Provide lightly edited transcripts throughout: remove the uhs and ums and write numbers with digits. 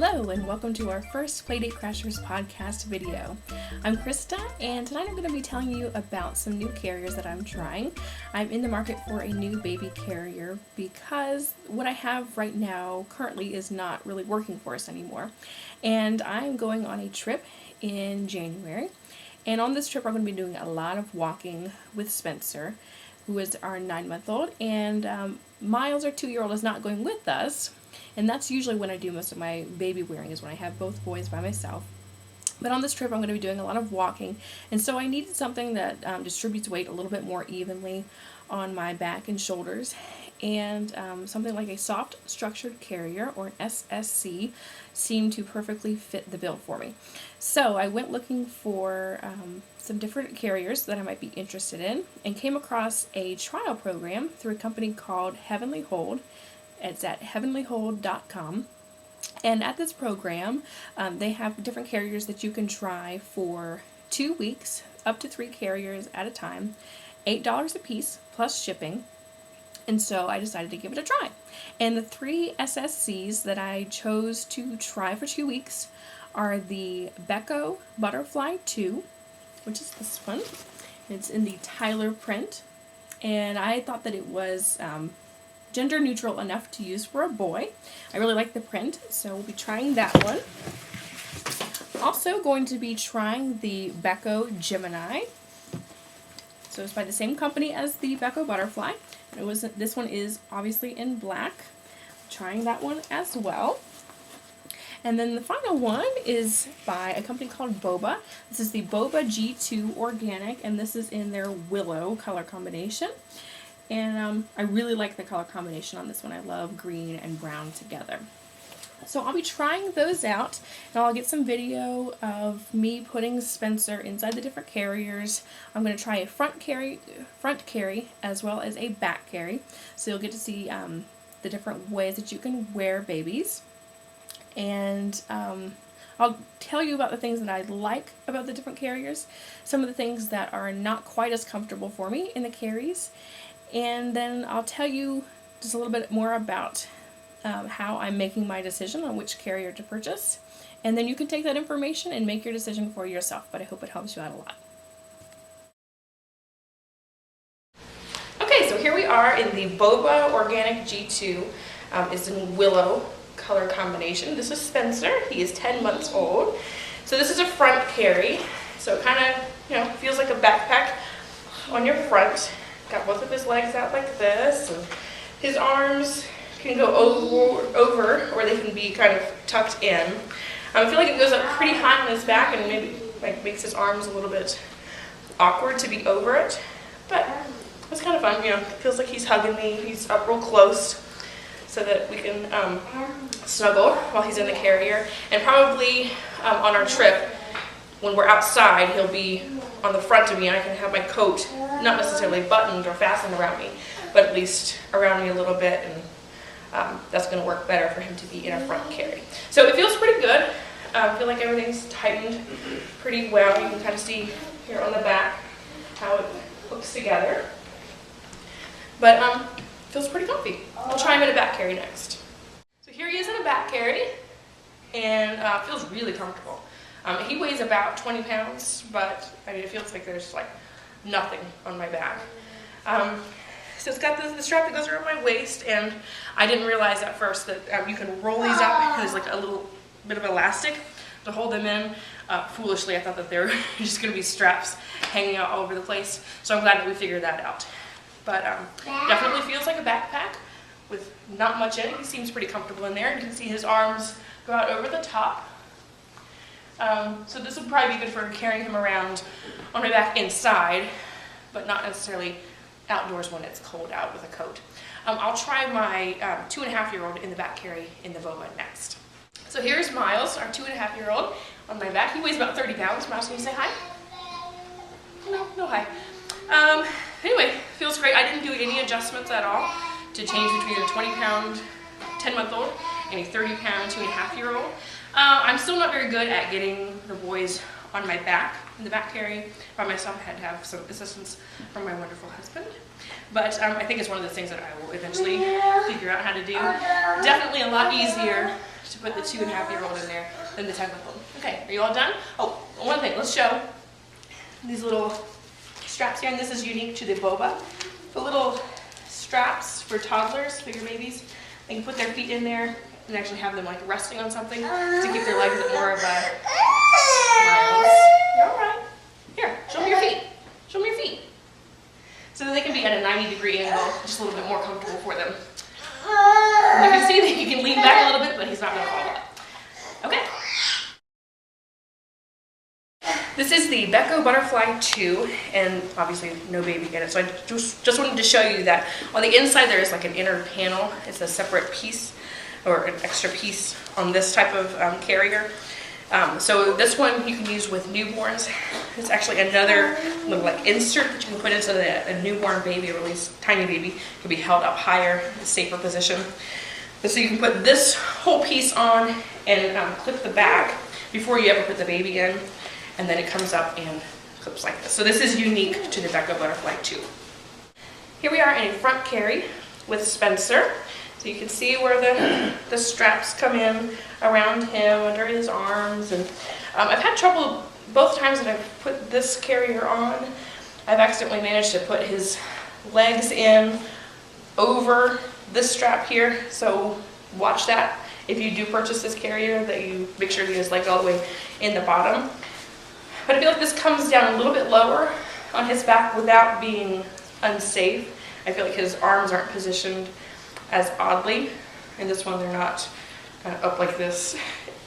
Hello and welcome to our first Playdate Crashers podcast video. I'm Krista and tonight I'm going to be telling you about some new carriers that I'm trying. I'm in the market for a new baby carrier because what I have right now currently is not really working for us anymore. And I'm going on a trip in January. And on this trip I'm going to be doing a lot of walking with Spencer, who is our 9-month-old, and Miles, our 2-year-old, is not going with us. And that's usually when I do most of my baby wearing, is when I have both boys by myself. But on this trip I'm going to be doing a lot of walking, and so I needed something that distributes weight a little bit more evenly on my back and shoulders, and something like a soft structured carrier, or an SSC, seemed to perfectly fit the bill for me. So I went looking for some different carriers that I might be interested in, and came across a trial program through a company called Heavenly Hold. It's at heavenlyhold.com. And at this program, they have different carriers that you can try for 2 weeks, up to 3 carriers at a time, $8 a piece plus shipping. And so I decided to give it a try. And the 3 SSCs that I chose to try for 2 weeks are the Beco Butterfly 2, which is this one. It's in the Tyler print. And I thought that it was gender neutral enough to use for a boy. I really like the print, so we'll be trying that one. Also going to be trying the Beco Gemini. So it's by the same company as the Beco Butterfly. This one is obviously in black. Trying that one as well. And then the final one is by a company called Boba. This is the Boba G2 Organic, and this is in their Willow color combination. And I really like the color combination on this one. I love green and brown together. So I'll be trying those out, and I'll get some video of me putting Spencer inside the different carriers. I'm going to try a front carry as well as a back carry. So you'll get to see the different ways that you can wear babies. And I'll tell you about the things that I like about the different carriers, some of the things that are not quite as comfortable for me in the carries. And then I'll tell you just a little bit more about how I'm making my decision on which carrier to purchase. And then you can take that information and make your decision for yourself, but I hope it helps you out a lot. Okay, so here we are in the Boba Organic G2. It's in Willow color combination. This is Spencer. He is 10 months old. So this is a front carry. So it kind of, feels like a backpack on your front. Got both of his legs out like this, and his arms can go over, or they can be kind of tucked in. I feel like it goes up pretty high on his back, and maybe makes his arms a little bit awkward to be over it. But it's kind of fun, It feels like he's hugging me. He's up real close, so that we can snuggle while he's in the carrier. And probably on our trip, when we're outside, he'll be on the front of me, and I can have my coat not necessarily buttoned or fastened around me, but at least around me a little bit, and that's going to work better for him to be in a front carry. So it feels pretty good. I feel like everything's tightened pretty well. You can kind of see here on the back how it hooks together. But feels pretty comfy. I'll try him in a back carry next. So here he is in a back carry, and feels really comfortable. He weighs about 20 pounds, but it feels like there's nothing on my back. So it's got the strap that goes around my waist, and I didn't realize at first that you can roll these out. There's a little bit of elastic to hold them in. Foolishly, I thought that they were just going to be straps hanging out all over the place, so I'm glad that we figured that out. But definitely feels like a backpack with not much in it. He seems pretty comfortable in there. You can see his arms go out over the top. So this would probably be good for carrying him around on my back inside, but not necessarily outdoors when it's cold out with a coat. I'll try my 2.5-year-old in the back carry in the Boba next. So here's Miles, our 2.5-year-old, on my back. He weighs about 30 pounds. Miles, can you say hi? No hi. Anyway, feels great. I didn't do any adjustments at all to change between a 20-pound 10-month-old and a 30-pound 2.5-year-old. I'm still not very good at getting the boys on my back in the back carry by myself. I had to have some assistance from my wonderful husband. But I think it's one of the things that I will eventually figure out how to do. Definitely a lot easier to put the 2.5-year-old in there than the 10-month-old. Okay, are you all done? Oh, one thing, let's show these little straps here, and this is unique to the Boba. The little straps for toddlers, for your babies. They can put their feet in there and actually have them like resting on something to keep their legs at more of a miles. You're all right. Here, show me your feet. Show me your feet. So that they can be at a 90-degree angle, just a little bit more comfortable for them. And you can see that he can lean back a little bit, but he's not going to fall up. Okay. This is the Beco Butterfly 2, and obviously no baby in it. So I just wanted to show you that on the inside there is like an inner panel. It's a separate piece or an extra piece on this type of carrier. So this one you can use with newborns. It's actually another little like insert that you can put into a newborn baby, or at least tiny baby, can be held up higher, a safer position. So you can put this whole piece on and clip the back before you ever put the baby in, and then it comes up and clips like this. So this is unique to the Beco Butterfly 2. Here we are in a front carry with Spencer. So you can see where the straps come in around him, under his arms. And I've had trouble both times that I've put this carrier on. I've accidentally managed to put his legs in over this strap here. So watch that. If you do purchase this carrier, that you make sure to get his legs all the way in the bottom. But I feel like this comes down a little bit lower on his back without being unsafe. I feel like his arms aren't positioned as oddly. In this one, they're not kind of up like this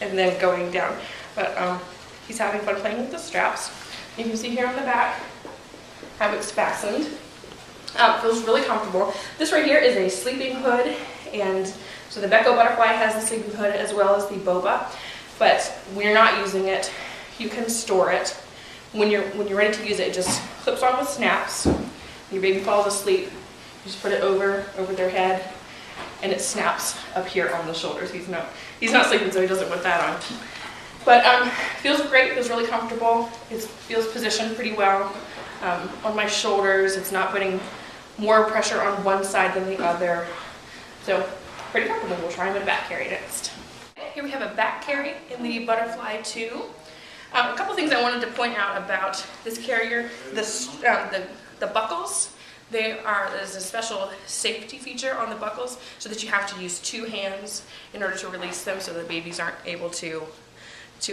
and then going down. But he's having fun playing with the straps. You can see here on the back how it's fastened. Feels really comfortable. This right here is a sleeping hood, and so the Beco Butterfly has the sleeping hood as well as the Boba. But we're not using it. You can store it. When you're ready to use it, it just clips on with snaps. When your baby falls asleep, you just put it over their head, and it snaps up here on the shoulders. He's not sleeping, so he doesn't put that on. But feels great. Feels really comfortable. It feels positioned pretty well on my shoulders. It's not putting more pressure on one side than the other. So pretty comfortable. We'll try him in a back carry next. Here we have a back carry in the Butterfly 2. A couple things I wanted to point out about this carrier. The buckles. There's a special safety feature on the buckles so that you have to use 2 hands in order to release them, so the babies aren't able to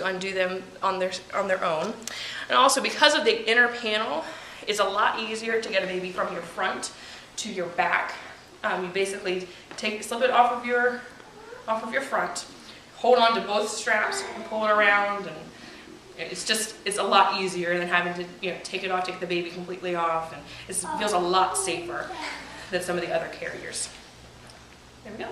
undo them on their own. And also, because of the inner panel, it's a lot easier to get a baby from your front to your back. You basically slip it off of your front, hold on to both straps, and pull it around, and it's a lot easier than having to take it off, take the baby completely off, and it feels a lot safer than some of the other carriers. There we go.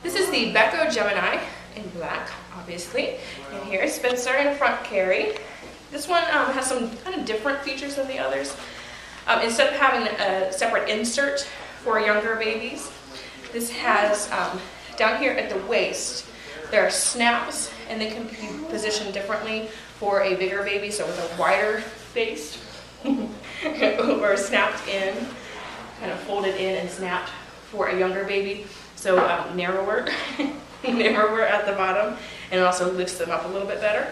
This is the Beco Gemini in black, obviously, and here is Spencer in a front carry. This one has some kind of different features than the others. Instead of having a separate insert for younger babies, this has down here at the waist, there are snaps, and they can be positioned differently for a bigger baby, so with a wider waist, or snapped in, kind of folded in and snapped for a younger baby, so narrower, narrower at the bottom, and it also lifts them up a little bit better.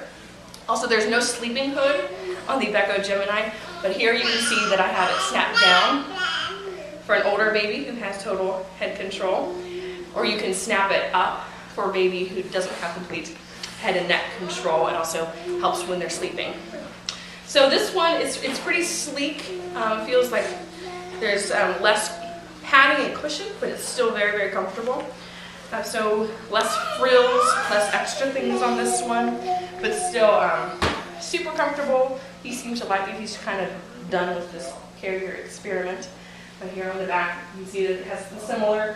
Also, there's no sleeping hood on the Beco Gemini, but here you can see that I have it snapped down for an older baby who has total head control. Or you can snap it up for a baby who doesn't have complete head and neck control. It also helps when they're sleeping. So this one, it's pretty sleek. Feels like there's less padding and cushion, but it's still very, very comfortable. So less frills, less extra things on this one, but still super comfortable. He seems to like it. He's kind of done with this carrier experiment. But here on the back, you can see that it has the similar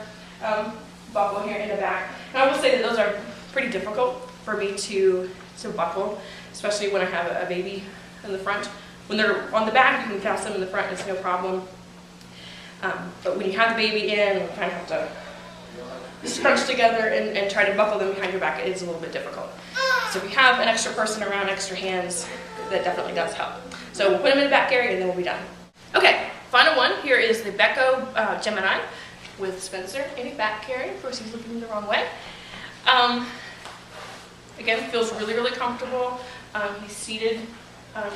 buckle here in the back. And I will say that those are pretty difficult for me to buckle, especially when I have a baby in the front. When they're on the back, you can fasten them in the front, it's no problem. But when you have the baby in, you kind of have to scrunch together and try to buckle them behind your back. It is a little bit difficult. So if you have an extra person around, extra hands, that definitely does help. So we'll put them in the back area and then we'll be done. Okay, final one. Here is the Beco Gemini with Spencer in a back carry. Of course, he's looking the wrong way. Again, feels really, really comfortable. He's seated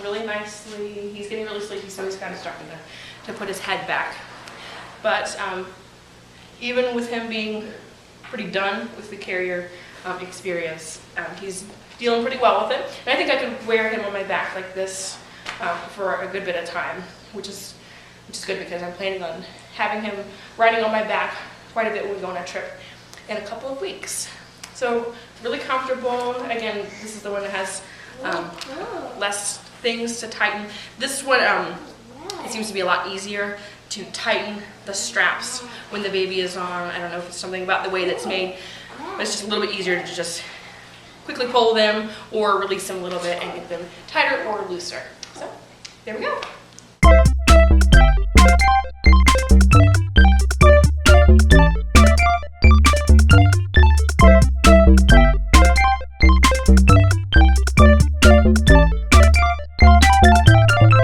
really nicely. He's getting really sleepy, so he's kind of starting to put his head back. But even with him being pretty done with the carrier experience, he's dealing pretty well with it. And I think I could wear him on my back like this for a good bit of time, which is good because I'm planning on having him riding on my back quite a bit when we go on a trip in a couple of weeks. So really comfortable. Again, this is the one that has less things to tighten. This one, it seems to be a lot easier to tighten the straps when the baby is on. I don't know if it's something about the way that's made, but it's just a little bit easier to just quickly pull them or release them a little bit and get them tighter or looser. So there we go.